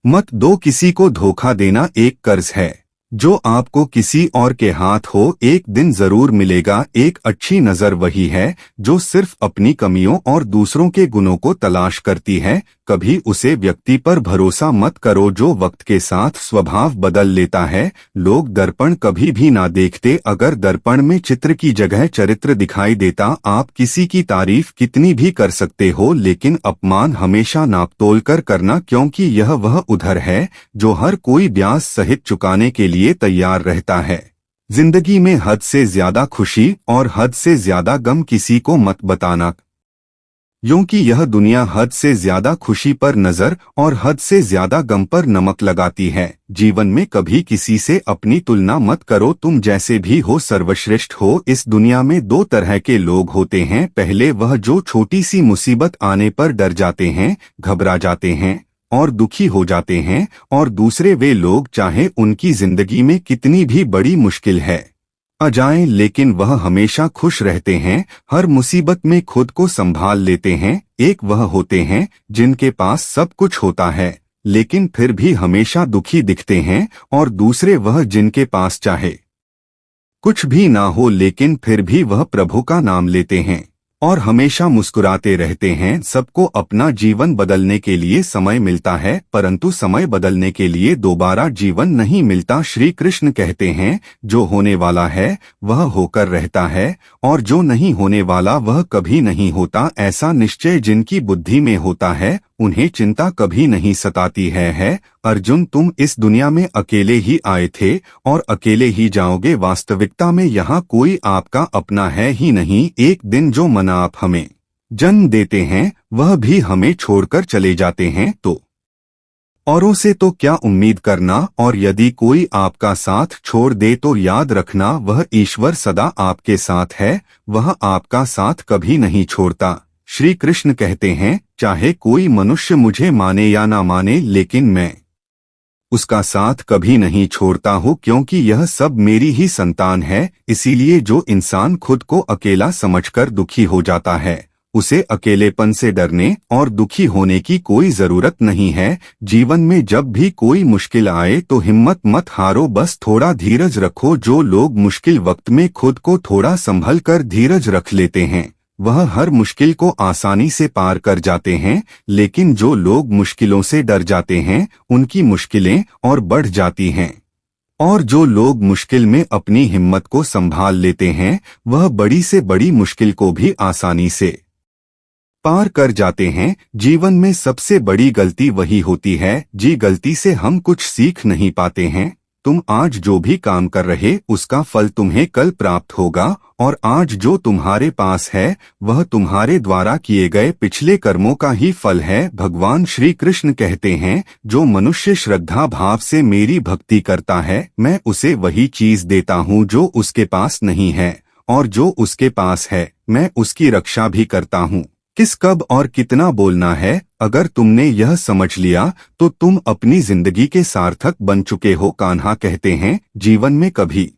S1: मत दो। किसी को धोखा देना एक कर्ज है जो आपको किसी और के हाथ हो एक दिन जरूर मिलेगा। एक अच्छी नजर वही है जो सिर्फ अपनी कमियों और दूसरों के गुणों को तलाश करती है। कभी उसे व्यक्ति पर भरोसा मत करो जो वक्त के साथ स्वभाव बदल लेता है। लोग दर्पण कभी भी ना देखते। अगर दर्पण में चित्र की जगह चरित्र दिखाई देता, आप किसी की तारीफ कितनी भी कर सकते हो, लेकिन अपमान हमेशा नापतोल कर करना, क्योंकि यह वह उधर है जो हर कोई ब्याज सहित चुकाने के लिए तैयार रहता है। जिंदगी में हद से ज्यादा खुशी और हद से ज्यादा गम किसी को मत बताना, क्योंकि यह दुनिया हद से ज्यादा खुशी पर नजर और हद से ज्यादा गम पर नमक लगाती है। जीवन में कभी किसी से अपनी तुलना मत करो। तुम जैसे भी हो सर्वश्रेष्ठ हो। इस दुनिया में 2 तरह के लोग होते हैं। पहले वह जो छोटी सी मुसीबत आने पर डर जाते हैं, घबरा जाते हैं और दुखी हो जाते हैं, और दूसरे वे लोग चाहे उनकी जिंदगी में कितनी भी बड़ी मुश्किल है आ जाए, लेकिन वह हमेशा खुश रहते हैं, हर मुसीबत में खुद को संभाल लेते हैं। एक वह होते हैं जिनके पास सब कुछ होता है लेकिन फिर भी हमेशा दुखी दिखते हैं, और दूसरे वह जिनके पास चाहे कुछ भी ना हो लेकिन फिर भी वह प्रभु का नाम लेते हैं। और हमेशा मुस्कुराते रहते हैं। सबको अपना जीवन बदलने के लिए समय मिलता है, परंतु समय बदलने के लिए दोबारा जीवन नहीं मिलता। श्री कृष्ण कहते हैं, जो होने वाला है वह होकर रहता है और जो नहीं होने वाला वह कभी नहीं होता। ऐसा निश्चय जिनकी बुद्धि में होता है उन्हें चिंता कभी नहीं सताती है। अर्जुन, तुम इस दुनिया में अकेले ही आए थे और अकेले ही जाओगे। वास्तविकता में यहाँ कोई आपका अपना है ही नहीं। एक दिन जो मन आप हमें जन्म देते हैं वह भी हमें छोड़कर चले जाते हैं, तो औरों से तो क्या उम्मीद करना। और यदि कोई आपका साथ छोड़ दे तो याद रखना वह ईश्वर सदा आपके साथ है, वह आपका साथ कभी नहीं छोड़ता। श्री कृष्ण कहते हैं, चाहे कोई मनुष्य मुझे माने या ना माने, लेकिन मैं उसका साथ कभी नहीं छोड़ता हूँ, क्योंकि यह सब मेरी ही संतान है। इसीलिए जो इंसान खुद को अकेला समझकर दुखी हो जाता है उसे अकेलेपन से डरने और दुखी होने की कोई जरूरत नहीं है। जीवन में जब भी कोई मुश्किल आए तो हिम्मत मत हारो, बस थोड़ा धीरज रखो। जो लोग मुश्किल वक्त में खुद को थोड़ा संभल कर धीरज रख लेते हैं वह हर मुश्किल को आसानी से पार कर जाते हैं, लेकिन जो लोग मुश्किलों से डर जाते हैं उनकी मुश्किलें और बढ़ जाती हैं। और जो लोग मुश्किल में अपनी हिम्मत को संभाल लेते हैं वह बड़ी से बड़ी मुश्किल को भी आसानी से पार कर जाते हैं। जीवन में सबसे बड़ी गलती वही होती है जी गलती से हम कुछ सीख नहीं पाते हैं। तुम आज जो भी काम कर रहे उसका फल तुम्हें कल प्राप्त होगा, और आज जो तुम्हारे पास है वह तुम्हारे द्वारा किए गए पिछले कर्मों का ही फल है। भगवान श्री कृष्ण कहते हैं, जो मनुष्य श्रद्धा भाव से मेरी भक्ति करता है मैं उसे वही चीज देता हूँ जो उसके पास नहीं है, और जो उसके पास है मैं उसकी रक्षा भी करता हूँ। किस, कब और कितना बोलना है, अगर तुमने यह समझ लिया तो तुम अपनी जिंदगी के सार्थक बन चुके हो। कान्हा कहते हैं, जीवन में कभी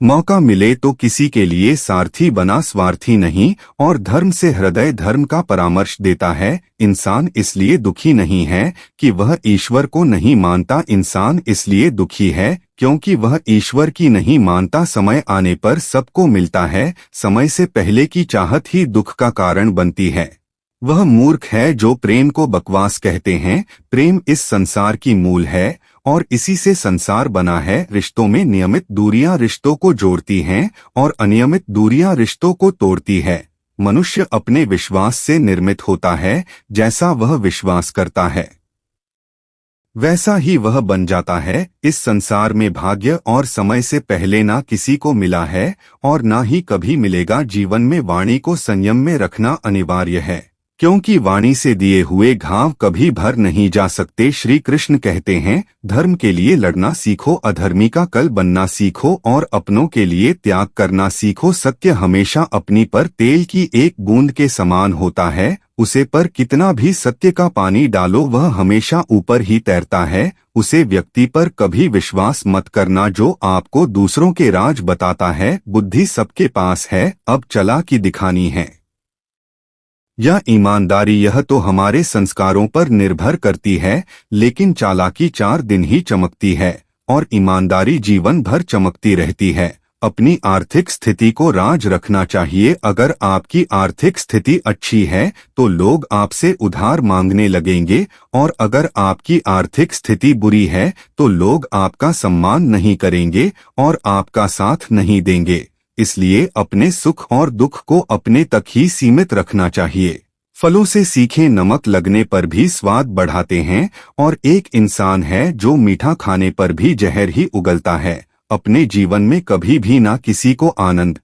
S1: मौका मिले तो किसी के लिए सारथी बना, स्वार्थी नहीं। और धर्म से हृदय धर्म का परामर्श देता है। इंसान इसलिए दुखी नहीं है कि वह ईश्वर को नहीं मानता, इंसान इसलिए दुखी है क्योंकि वह ईश्वर की नहीं मानता। समय आने पर सबको मिलता है, समय से पहले की चाहत ही दुख का कारण बनती है। वह मूर्ख है जो प्रेम को बकवास कहते हैं। प्रेम इस संसार की मूल है और इसी से संसार बना है। रिश्तों में नियमित दूरियां रिश्तों को जोड़ती हैं और अनियमित दूरियां रिश्तों को तोड़ती है। मनुष्य अपने विश्वास से निर्मित होता है, जैसा वह विश्वास करता है वैसा ही वह बन जाता है। इस संसार में भाग्य और समय से पहले ना किसी को मिला है और ना ही कभी मिलेगा। जीवन में वाणी को संयम में रखना अनिवार्य है, क्योंकि वाणी से दिए हुए घाव कभी भर नहीं जा सकते। श्री कृष्ण कहते हैं, धर्म के लिए लड़ना सीखो, अधर्मी का कल बनना सीखो और अपनों के लिए त्याग करना सीखो। सत्य हमेशा अपनी पर तेल की एक बूंद के समान होता है, उसे पर कितना भी सत्य का पानी डालो वह हमेशा ऊपर ही तैरता है। उसे व्यक्ति पर कभी विश्वास मत करना जो आपको दूसरों के राज बताता है। बुद्धि सबके पास है, अब चालाकी दिखानी है या ईमानदारी, यह तो हमारे संस्कारों पर निर्भर करती है। लेकिन चालाकी 4 दिन ही चमकती है और ईमानदारी जीवन भर चमकती रहती है। अपनी आर्थिक स्थिति को राज रखना चाहिए। अगर आपकी आर्थिक स्थिति अच्छी है तो लोग आपसे उधार मांगने लगेंगे, और अगर आपकी आर्थिक स्थिति बुरी है तो लोग आपका सम्मान नहीं करेंगे और आपका साथ नहीं देंगे। इसलिए अपने सुख और दुख को अपने तक ही सीमित रखना चाहिए। फलों से सीखे नमक लगने पर भी स्वाद बढ़ाते हैं, और एक इंसान है जो मीठा खाने पर भी जहर ही उगलता है। अपने जीवन में कभी भी ना किसी को आनंद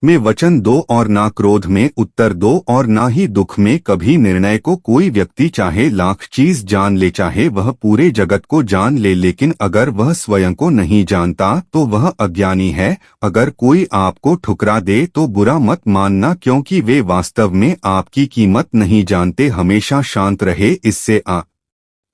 S1: में वचन दो और ना क्रोध में उत्तर दो, और ना ही दुख में कभी निर्णय को। कोई व्यक्ति चाहे लाख चीज जान ले, चाहे वह पूरे जगत को जान ले, लेकिन अगर वह स्वयं को नहीं जानता तो वह अज्ञानी है। अगर कोई आपको ठुकरा दे तो बुरा मत मानना, क्योंकि वे वास्तव में आपकी कीमत नहीं जानते। हमेशा शांत रहे, इससे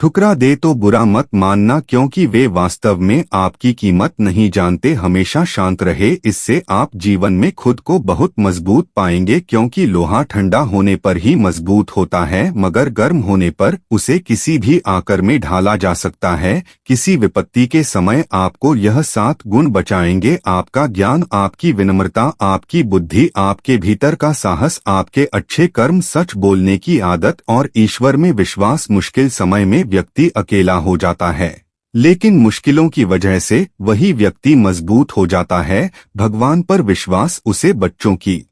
S1: ठुकरा दे तो बुरा मत मानना, क्योंकि वे वास्तव में आपकी कीमत नहीं जानते। हमेशा शांत रहे, इससे आप जीवन में खुद को बहुत मजबूत पाएंगे, क्योंकि लोहा ठंडा होने पर ही मजबूत होता है, मगर गर्म होने पर उसे किसी भी आकर में ढाला जा सकता है। किसी विपत्ति के समय आपको यह 7 गुण बचाएंगे: आपका ज्ञान, आपकी विनम्रता, आपकी बुद्धि, आपके भीतर का साहस, आपके अच्छे कर्म, सच बोलने की आदत और ईश्वर में विश्वास। मुश्किल समय में व्यक्ति अकेला हो जाता है, लेकिन मुश्किलों की वजह से वही व्यक्ति मजबूत हो जाता है। भगवान पर विश्वास उसे बच्चों की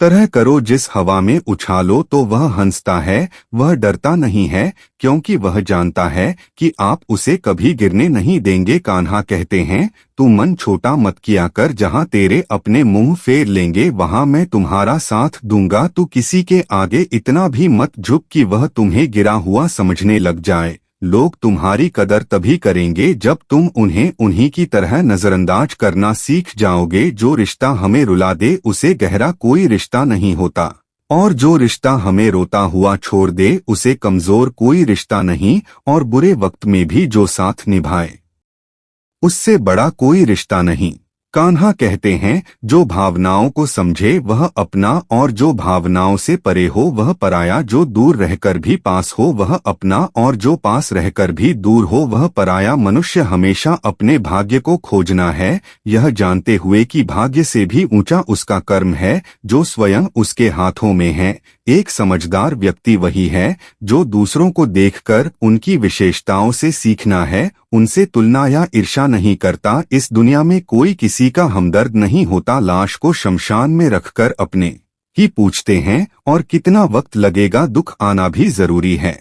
S1: तरह करो, जिस हवा में उछालो तो वह हंसता है, वह डरता नहीं है, क्योंकि वह जानता है कि आप उसे कभी गिरने नहीं देंगे। कान्हा कहते हैं, तू मन छोटा मत किया कर, जहाँ तेरे अपने मुंह फेर लेंगे वहाँ मैं तुम्हारा साथ दूंगा। तू किसी के आगे इतना भी मत झुक कि वह तुम्हें गिरा हुआ समझने लग जाए। लोग तुम्हारी कदर तभी करेंगे जब तुम उन्हें उन्हीं की तरह नजरअंदाज करना सीख जाओगे। जो रिश्ता हमें रुला दे उसे गहरा कोई रिश्ता नहीं होता, और जो रिश्ता हमें रोता हुआ छोड़ दे उसे कमजोर कोई रिश्ता नहीं। और बुरे वक्त में भी जो साथ निभाए उससे बड़ा कोई रिश्ता नहीं। कान्हा कहते हैं, जो भावनाओं को समझे वह अपना, और जो भावनाओं से परे हो वह पराया। जो दूर रहकर भी पास हो वह अपना, और जो पास रहकर भी दूर हो वह पराया। मनुष्य हमेशा अपने भाग्य को खोजना है, यह जानते हुए कि भाग्य से भी ऊंचा उसका कर्म है जो स्वयं उसके हाथों में है। एक समझदार व्यक्ति वही है जो दूसरों को देखकर उनकी विशेषताओं से सीखना है, उनसे तुलना या ईर्ष्या नहीं करता। इस दुनिया में कोई किसी का हमदर्द नहीं होता। लाश को शमशान में रखकर अपने ही पूछते हैं, और कितना वक्त लगेगा, दुख आना भी जरूरी है,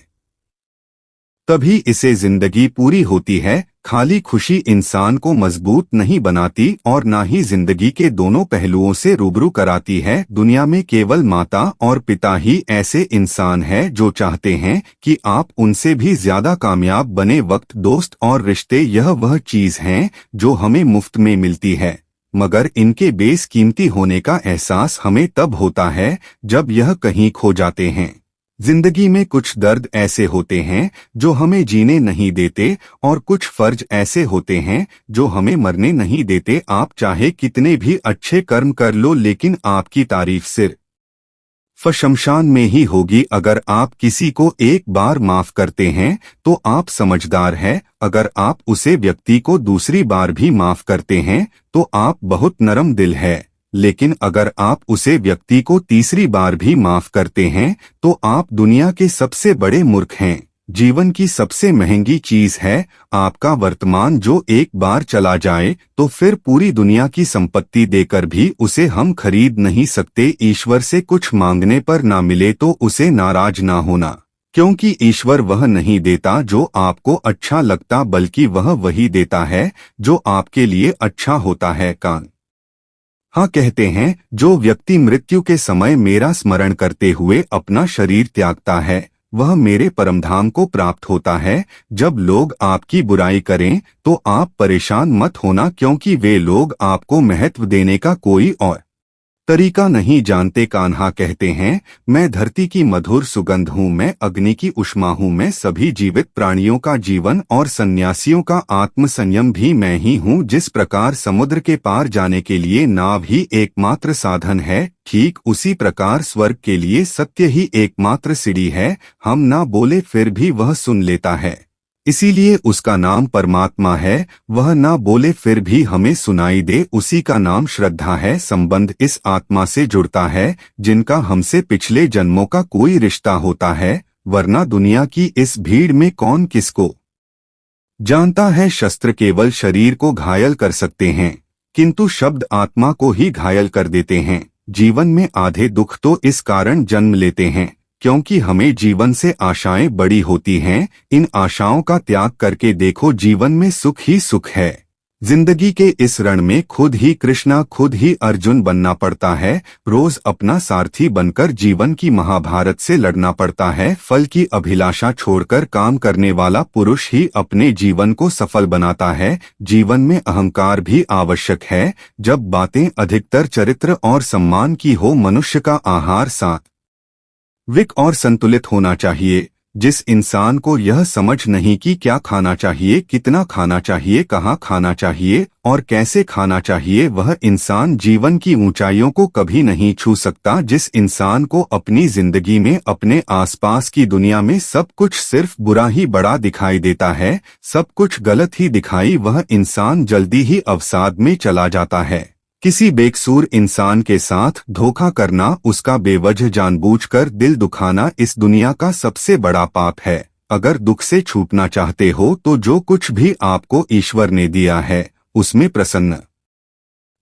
S1: तभी इसे जिंदगी पूरी होती है। खाली खुशी इंसान को मजबूत नहीं बनाती और ना ही जिंदगी के दोनों पहलुओं से रूबरू कराती है। दुनिया में केवल माता और पिता ही ऐसे इंसान हैं जो चाहते हैं कि आप उनसे भी ज्यादा कामयाब बने। वक्त, दोस्त और रिश्ते यह वह चीज हैं जो हमें मुफ्त में मिलती है, मगर इनके बेसकीमती होने का एहसास हमें तब होता है जब यह कहीं खो जाते हैं। जिंदगी में कुछ दर्द ऐसे होते हैं जो हमें जीने नहीं देते, और कुछ फर्ज ऐसे होते हैं जो हमें मरने नहीं देते। आप चाहे कितने भी अच्छे कर्म कर लो, लेकिन आपकी तारीफ सिर्फ शमशान में ही होगी। अगर आप किसी को एक बार माफ करते हैं तो आप समझदार हैं। अगर आप उसे व्यक्ति को दूसरी बार भी माफ करते हैं तो आप बहुत नरम दिल है। लेकिन अगर आप उसे व्यक्ति को तीसरी बार भी माफ करते हैं तो आप दुनिया के सबसे बड़े मूर्ख हैं। जीवन की सबसे महंगी चीज है आपका वर्तमान, जो एक बार चला जाए तो फिर पूरी दुनिया की संपत्ति देकर भी उसे हम खरीद नहीं सकते। ईश्वर से कुछ मांगने पर ना मिले तो उसे नाराज ना होना, क्योंकि ईश्वर वह नहीं देता जो आपको अच्छा लगता, बल्कि वह वही देता है जो आपके लिए अच्छा होता है। हाँ कहते हैं, जो व्यक्ति मृत्यु के समय मेरा स्मरण करते हुए अपना शरीर त्यागता है वह मेरे परमधाम को प्राप्त होता है। जब लोग आपकी बुराई करें तो आप परेशान मत होना, क्योंकि वे लोग आपको महत्व देने का कोई और तरीका नहीं जानते। कान्हा कहते हैं, मैं धरती की मधुर सुगंध हूँ, मैं अग्नि की उष्मा हूँ, मैं सभी जीवित प्राणियों का जीवन और सन्यासियों का आत्मसंयम भी मैं ही हूँ। जिस प्रकार समुद्र के पार जाने के लिए नाव ही एकमात्र साधन है, ठीक उसी प्रकार स्वर्ग के लिए सत्य ही एकमात्र सीढ़ी है। हम ना बोले फिर भी वह सुन लेता है, इसीलिए उसका नाम परमात्मा है। वह ना बोले फिर भी हमें सुनाई दे, उसी का नाम श्रद्धा है। संबंध इस आत्मा से जुड़ता है जिनका हमसे पिछले जन्मों का कोई रिश्ता होता है, वरना दुनिया की इस भीड़ में कौन किसको जानता है। शस्त्र केवल शरीर को घायल कर सकते हैं, किंतु शब्द आत्मा को ही घायल कर देते हैं। जीवन में आधे दुख तो इस कारण जन्म लेते हैं क्योंकि हमें जीवन से आशाएं बड़ी होती हैं। इन आशाओं का त्याग करके देखो, जीवन में सुख ही सुख है। जिंदगी के इस रण में खुद ही कृष्णा, खुद ही अर्जुन बनना पड़ता है। रोज अपना सारथी बनकर जीवन की महाभारत से लड़ना पड़ता है। फल की अभिलाषा छोड़कर काम करने वाला पुरुष ही अपने जीवन को सफल बनाता है। जीवन में अहंकार भी आवश्यक है, जब बातें अधिकतर चरित्र और सम्मान की हो। मनुष्य का आहार सात्विक और संतुलित होना चाहिए। जिस इंसान को यह समझ नहीं कि क्या खाना चाहिए, कितना खाना चाहिए, कहाँ खाना चाहिए और कैसे खाना चाहिए, वह इंसान जीवन की ऊंचाइयों को कभी नहीं छू सकता। जिस इंसान को अपनी जिंदगी में अपने आसपास की दुनिया में सब कुछ सिर्फ बुरा ही बड़ा दिखाई देता है, सब कुछ गलत ही दिखाई, वह इंसान जल्दी ही अवसाद में चला जाता है। किसी बेकसूर इंसान के साथ धोखा करना, उसका बेवजह जानबूझकर दिल दुखाना इस दुनिया का सबसे बड़ा पाप है। अगर दुख से छूटना चाहते हो तो जो कुछ भी आपको ईश्वर ने दिया है उसमें प्रसन्न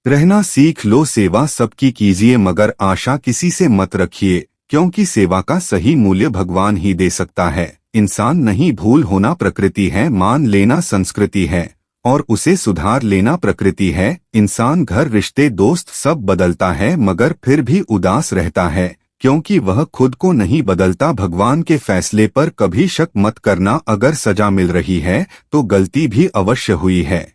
S1: रहना सीख लो। सेवा सबकी कीजिए मगर आशा किसी से मत रखिए, क्योंकि सेवा का सही मूल्य भगवान ही दे सकता है। इंसान नहीं, भूल होना प्रकृति है, मान लेना संस्कृति है और उसे सुधार लेना प्रकृति है। इंसान घर, रिश्ते, दोस्त सब बदलता है मगर फिर भी उदास रहता है, क्योंकि वह खुद को नहीं बदलता। भगवान के फैसले पर कभी शक मत करना। अगर सजा मिल रही है तो गलती भी अवश्य हुई है।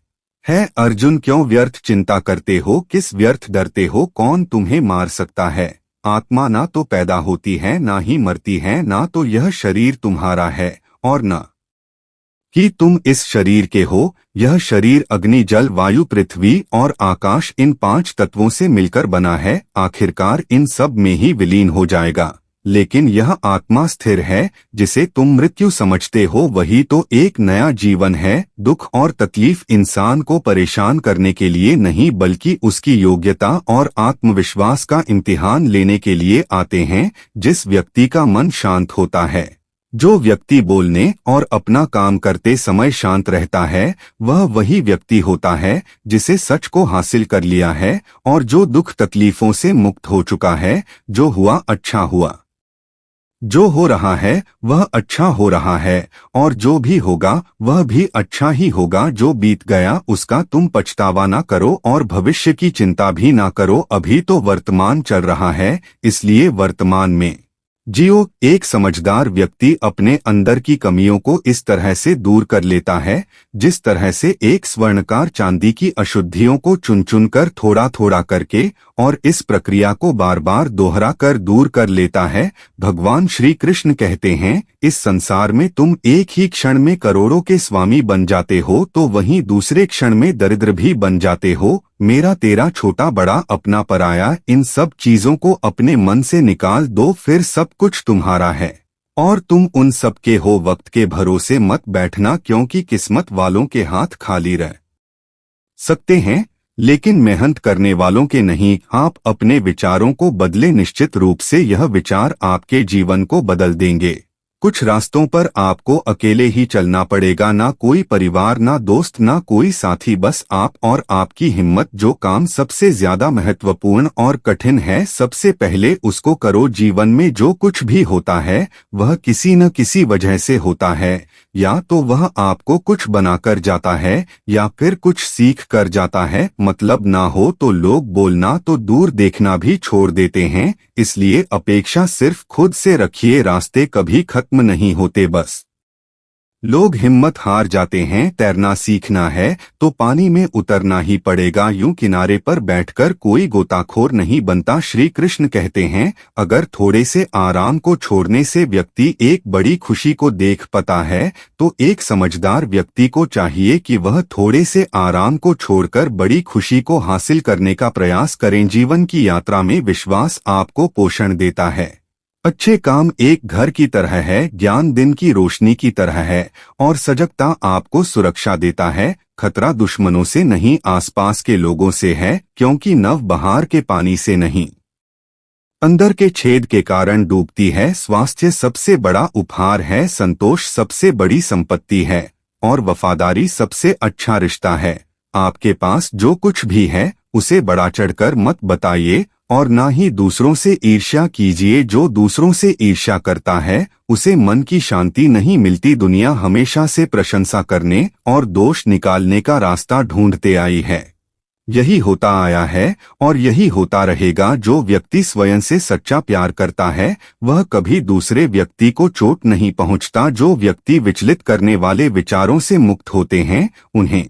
S1: अर्जुन, क्यों व्यर्थ चिंता करते हो, किस व्यर्थ डरते हो, कौन तुम्हें मार सकता है। आत्मा ना तो पैदा होती है ना ही मरती है, ना तो यह शरीर तुम्हारा है और न कि तुम इस शरीर के हो। यह शरीर अग्नि, जल, वायु, पृथ्वी और आकाश इन 5 तत्वों से मिलकर बना है। आखिरकार इन सब में ही विलीन हो जाएगा, लेकिन यह आत्मा स्थिर है। जिसे तुम मृत्यु समझते हो वही तो एक नया जीवन है। दुख और तकलीफ इंसान को परेशान करने के लिए नहीं, बल्कि उसकी योग्यता और आत्मविश्वास का इम्तिहान लेने के लिए आते हैं। जिस व्यक्ति का मन शांत होता है, जो व्यक्ति बोलने और अपना काम करते समय शांत रहता है, वह वही व्यक्ति होता है जिसे सच को हासिल कर लिया है और जो दुख तकलीफों से मुक्त हो चुका है। जो हुआ अच्छा हुआ, जो हो रहा है वह अच्छा हो रहा है और जो भी होगा वह भी अच्छा ही होगा। जो बीत गया उसका तुम पछतावा ना करो और भविष्य की चिंता भी ना करो। अभी तो वर्तमान चल रहा है, इसलिए वर्तमान में जियो। एक समझदार व्यक्ति अपने अंदर की कमियों को इस तरह से दूर कर लेता है जिस तरह से एक स्वर्णकार चांदी की अशुद्धियों को चुन चुन कर थोड़ा थोड़ा करके और इस प्रक्रिया को बार बार दोहरा कर दूर कर लेता है। भगवान श्री कृष्ण कहते हैं, इस संसार में तुम एक ही क्षण में करोड़ों के स्वामी बन जाते हो तो वहीं दूसरे क्षण में दरिद्र भी बन जाते हो। मेरा तेरा, छोटा बड़ा, अपना पराया, इन सब चीजों को अपने मन से निकाल दो, फिर सब कुछ तुम्हारा है और तुम उन सब के हो। वक्त के भरोसे मत बैठना, क्योंकि किस्मत वालों के हाथ खाली रह सकते हैं लेकिन मेहनत करने वालों के नहीं। आप अपने विचारों को बदले, निश्चित रूप से यह विचार आपके जीवन को बदल देंगे। कुछ रास्तों पर आपको अकेले ही चलना पड़ेगा, ना कोई परिवार, ना दोस्त, ना कोई साथी, बस आप और आपकी हिम्मत। जो काम सबसे ज्यादा महत्वपूर्ण और कठिन है, सबसे पहले उसको करो। जीवन में जो कुछ भी होता है वह किसी न किसी वजह से होता है, या तो वह आपको कुछ बनाकर जाता है या फिर कुछ सीख कर जाता है। मतलब ना हो तो लोग बोलना तो दूर देखना भी छोड़ देते हैं, इसलिए अपेक्षा सिर्फ खुद से रखिए। रास्ते कभी खत्म नहीं होते, बस लोग हिम्मत हार जाते हैं। तैरना सीखना है तो पानी में उतरना ही पड़ेगा, यूं किनारे पर बैठकर कोई गोताखोर नहीं बनता। श्री कृष्ण कहते हैं, अगर थोड़े से आराम को छोड़ने से व्यक्ति एक बड़ी खुशी को देख पाता है तो एक समझदार व्यक्ति को चाहिए कि वह थोड़े से आराम को छोड़कर बड़ी खुशी को हासिल करने का प्रयास करें। जीवन की यात्रा में विश्वास आपको पोषण देता है। अच्छे काम एक घर की तरह है, ज्ञान दिन की रोशनी की तरह है और सजगता आपको सुरक्षा देता है। खतरा दुश्मनों से नहीं, आसपास के लोगों से है, क्योंकि नव बहार के पानी से नहीं, अंदर के छेद के कारण डूबती है। स्वास्थ्य सबसे बड़ा उपहार है, संतोष सबसे बड़ी संपत्ति है और वफादारी सबसे अच्छा रिश्ता है। आपके पास जो कुछ भी है उसे बढ़ा चढ़कर मत बताइए और ना ही दूसरों से ईर्ष्या कीजिए। जो दूसरों से ईर्ष्या करता है उसे मन की शांति नहीं मिलती। दुनिया हमेशा से प्रशंसा करने और दोष निकालने का रास्ता ढूंढते आई है। यही होता आया है और यही होता रहेगा। जो व्यक्ति स्वयं से सच्चा प्यार करता है वह कभी दूसरे व्यक्ति को चोट नहीं पहुंचता। जो व्यक्ति विचलित करने वाले विचारों से मुक्त होते हैं उन्हें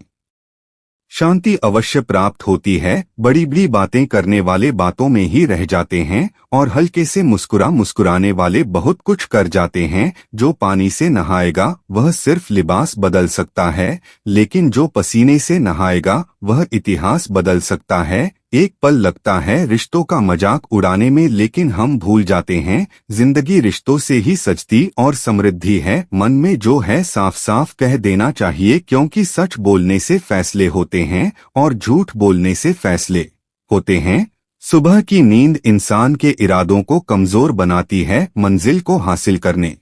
S1: शांति अवश्य प्राप्त होती है। बड़ी बड़ी बातें करने वाले बातों में ही रह जाते हैं और हल्के से मुस्कुराने वाले बहुत कुछ कर जाते हैं। जो पानी से नहाएगा वह सिर्फ लिबास बदल सकता है, लेकिन जो पसीने से नहाएगा वह इतिहास बदल सकता है। एक पल लगता है रिश्तों का मजाक उड़ाने में, लेकिन हम भूल जाते हैं जिंदगी रिश्तों से ही सजती और समृद्धि है। मन में जो है साफ साफ कह देना चाहिए, क्योंकि सच बोलने से फैसले होते हैं और झूठ बोलने से फैसले होते हैं। सुबह की नींद इंसान के इरादों को कमजोर बनाती है। मंजिल को हासिल करने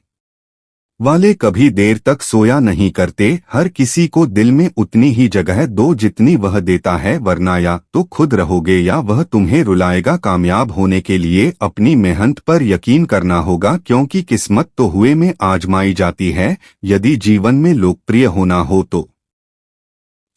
S1: वाले कभी देर तक सोया नहीं करते। हर किसी को दिल में उतनी ही जगह दो जितनी वह देता है, वरना या तो खुद रहोगे या वह तुम्हें रुलाएगा। कामयाब होने के लिए अपनी मेहनत पर यकीन करना होगा, क्योंकि किस्मत तो हुए में आजमाई जाती है। यदि जीवन में लोकप्रिय होना हो तो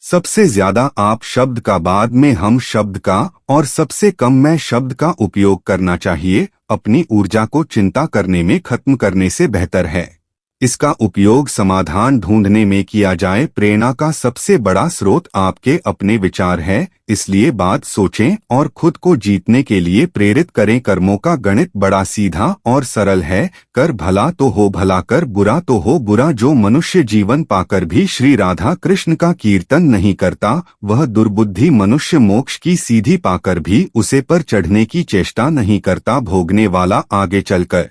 S1: सबसे ज्यादा आप शब्द का, बाद में हम शब्द का और सबसे कम मैं शब्द का उपयोग करना चाहिए। अपनी ऊर्जा को चिंता करने में खत्म करने से बेहतर है इसका उपयोग समाधान ढूंढने में किया जाए। प्रेरणा का सबसे बड़ा स्रोत आपके अपने विचार है, इसलिए बात सोचें और खुद को जीतने के लिए प्रेरित करें। कर्मों का गणित बड़ा सीधा और सरल है। कर भला तो हो भला, कर बुरा तो हो बुरा। जो मनुष्य जीवन पाकर भी श्री राधा कृष्ण का कीर्तन नहीं करता, वह दुर्बुद्धि मनुष्य मोक्ष की सीधी पाकर भी उसे पर चढ़ने की चेष्टा नहीं करता। भोगने वाला आगे चलकर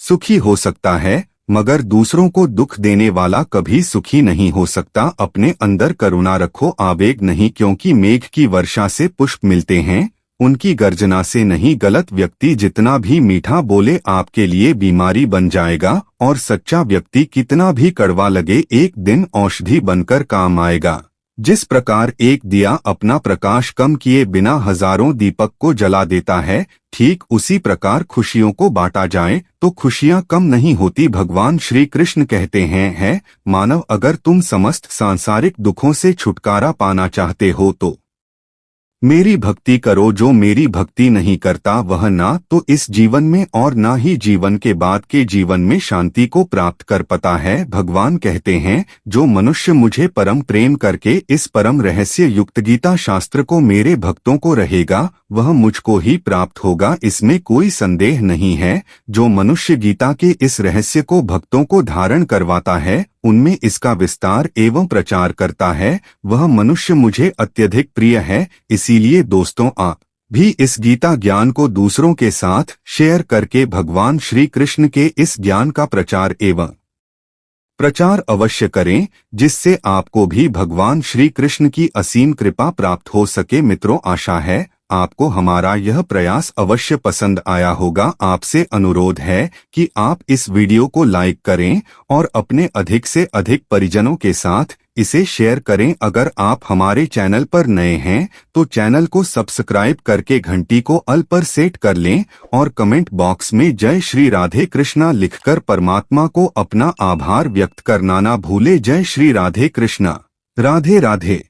S1: सुखी हो सकता है, मगर दूसरों को दुख देने वाला कभी सुखी नहीं हो सकता। अपने अंदर करुणा रखो, आवेग नहीं, क्योंकि मेघ की वर्षा से पुष्प मिलते हैं, उनकी गर्जना से नहीं। गलत व्यक्ति जितना भी मीठा बोले आपके लिए बीमारी बन जाएगा, और सच्चा व्यक्ति कितना भी कड़वा लगे एक दिन औषधि बनकर काम आएगा। जिस प्रकार एक दिया अपना प्रकाश कम किए बिना हजारों दीपक को जला देता है, ठीक उसी प्रकार खुशियों को बांटा जाए तो खुशियां कम नहीं होती। भगवान श्री कृष्ण कहते हैं, मानव, अगर तुम समस्त सांसारिक दुखों से छुटकारा पाना चाहते हो तो मेरी भक्ति करो। जो मेरी भक्ति नहीं करता वह ना तो इस जीवन में और ना ही जीवन के बाद के जीवन में शांति को प्राप्त कर पाता है। भगवान कहते हैं, जो मनुष्य मुझे परम प्रेम करके इस परम रहस्य युक्त गीता शास्त्र को मेरे भक्तों को रहेगा, वह मुझको ही प्राप्त होगा, इसमें कोई संदेह नहीं है। जो मनुष्य गीता के इस रहस्य को भक्तों को धारण करवाता है, उनमें इसका विस्तार एवं प्रचार करता है, वह मनुष्य मुझे अत्यधिक प्रिय है। इसीलिए दोस्तों, आप भी इस गीता ज्ञान को दूसरों के साथ शेयर करके भगवान श्री कृष्ण के इस ज्ञान का प्रचार एवं प्रचार अवश्य करें, जिससे आपको भी भगवान श्री कृष्ण की असीम कृपा प्राप्त हो सके। मित्रों, आशा है आपको हमारा यह प्रयास अवश्य पसंद आया होगा। आपसे अनुरोध है कि आप इस वीडियो को लाइक करें और अपने अधिक से अधिक परिजनों के साथ इसे शेयर करें। अगर आप हमारे चैनल पर नए हैं तो चैनल को सब्सक्राइब करके घंटी को ऑल पर सेट कर लें और कमेंट बॉक्स में जय श्री राधे कृष्णा लिखकर परमात्मा को अपना आभार व्यक्त करना ना भूले। जय श्री राधे कृष्णा। राधे राधे।